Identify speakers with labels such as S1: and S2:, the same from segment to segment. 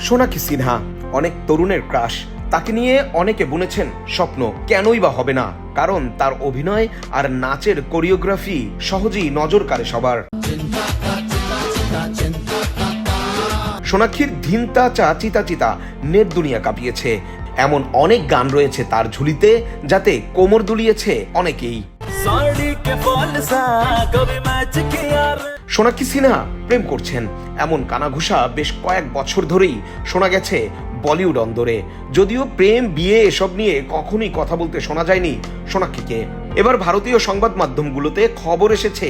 S1: সোনাক্ষী সিনহা অনেক তরুণের ক্রাশ। তাকে নিয়ে অনেকে বুনেছেন স্বপ্ন, কেনই বা হবে না, কারণ তার অভিনয় আর নাচের কোরিওগ্রাফি সহজেই নজর কাড়ে সবার। সোনাক্ষীর ধিনতা চা চিতা চিতা নেট দুনিয়া কাঁপিয়েছে। এমন অনেক গান রয়েছে তার ঝুলিতে, যাতে কোমর দুলিয়েছে অনেকেই। সোনাক্ষী সিনহা প্রেম করছেন এমন কানাঘুষা বেশ কয়েক বছর ধরেই শোনা গেছে বলিউড অন্দরে। যদিও প্রেম বিয়ে এসব নিয়ে কখনোই কথা বলতে শোনা যায়নি সোনাক্ষীকে। এবার ভারতীয় সংবাদ মাধ্যমগুলোতে খবর এসেছে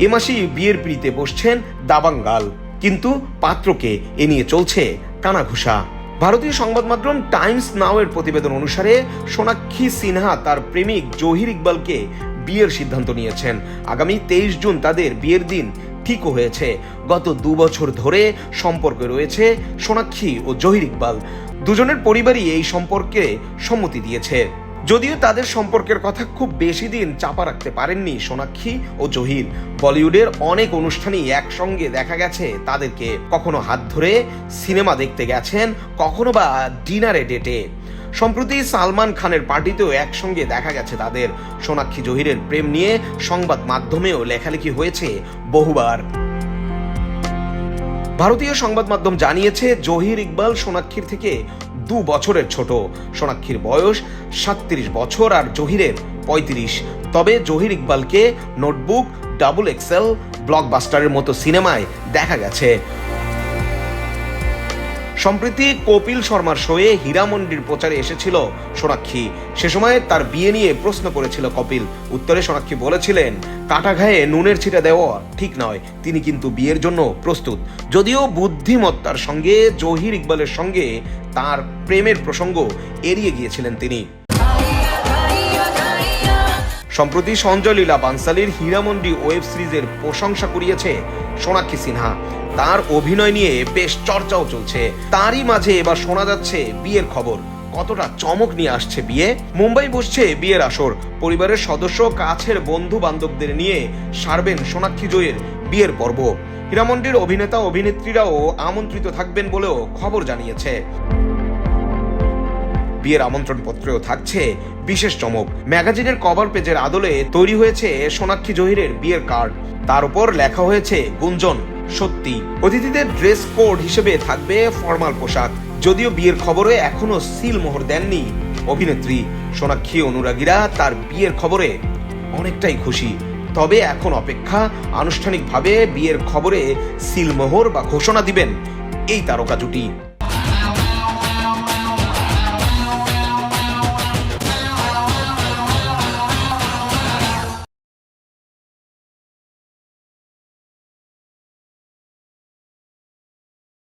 S1: এ মাসেই বিয়ের পিঁড়িতে বসছেন দাবাঙ্গাল, কিন্তু পাত্রকে এ নিয়ে চলছে কানাঘুষা। ভারতীয় সংবাদ মাধ্যম টাইমস নাও এর প্রতিবেদন অনুসারে সোনাক্ষী সিনহা তার প্রেমিক জহির ইকবালকে বিয়ের সিদ্ধান্ত নিয়েছেন। আগামী 23 জুন তাদের বিয়ের দিন ঠিকও হয়েছে। গত 2 বছর ধরে সম্পর্কে রয়েছে সোনাক্ষী ও জহির ইকবাল। দুজনের পরিবারই এই সম্পর্কে সম্মতি দিয়েছে। যদিও তাদের সম্পর্কের কথা খুব বেশি দিন চাপা রাখতে পারেননি সোনাক্ষী ও জহির। বলিউডের অনেক অনুষ্ঠানেই একসঙ্গে দেখা গেছে তাদেরকে। কখনো হাত ধরে সিনেমা দেখতে গেছেন, কখনো বা ডিনারে ডেটে। সম্প্রতি সালমান খানের পার্টিতেও একসঙ্গে দেখা গেছে তাদের। সোনাক্ষী জহিরের প্রেম নিয়ে সংবাদ মাধ্যমেও লেখালেখি হয়েছে বহুবার। ভারতীয় সংবাদ মাধ্যম জানিয়েছে জহির ইকবাল সোনাক্ষীর থেকে 2 বছরের ছোট। সোনাক্ষীর বয়স 37 বছর আর জহিরের 35। তবে জহির ইকবালকে নোটবুক, ডাবল এক্সেল, ব্লকবাস্টারের মতো সিনেমায় দেখা গেছে। সম্প্রতি কপিল শর্মার শোয়ে হীরামন্ডির প্রচারে এসেছিল সোনাক্ষী। সে সময় তার বিয়ে নিয়ে প্রশ্ন করেছিল কপিল। উত্তরে সোনাক্ষী বলেছিলেন, কাটা ঘায়ে নুনের ছিটা দেওয়া ঠিক নয়, তিনি কিন্তু বিয়ের জন্য প্রস্তুত। যদিও বুদ্ধিমত্তার সঙ্গে জহির ইকবালের সঙ্গে তার প্রেমের প্রসঙ্গ এড়িয়ে গিয়েছিলেন তিনি। সম্প্রতি সঞ্জয় লীলা বানসালির হীরামন্ডি ওয়েব সিরিজের প্রশংসা কুড়িয়েছে সোনাক্ষী সিনহা। তার অভিনয় নিয়ে বেশ চর্চাও চলছে। তারই মাঝে এবার শোনা যাচ্ছে বিয়ের খবর। কতটা চমক নিয়ে আসছে বিয়ে। মুম্বাই বসছে বিয়ের আসর। পরিবারের সদস্য, কাছের বন্ধু বান্ধবদের নিয়ে সারবেন সোনাক্ষী জয়ের বিয়ের পর্ব। হীরামন্ডির অভিনেতা অভিনেত্রীরাও আমন্ত্রিত থাকবেন বলেও খবর জানিয়েছে। বিয়ের আমন্ত্রণ পত্রেও থাকছে বিশেষ চমক। ম্যাগাজিনের কভার পেজের আদলে তৈরি হয়েছে সোনাক্ষী জহিরের বিয়ের কার্ড। তার উপর লেখা হয়েছে গুঞ্জন সত্যি। অতিথিদের ড্রেস কোড হিসেবে থাকবে ফর্মাল পোশাক। যদিও বিয়ের খবরে এখনো সিল মোহর দেননি অভিনেত্রী। সোনাক্ষী অনুরাগীরা তার বিয়ের খবরে অনেকটাই খুশি। তবে এখন অপেক্ষা, আনুষ্ঠানিকভাবে বিয়ের খবরে সিল মোহর বা ঘোষণা দিবেন এই তারকা জুটি।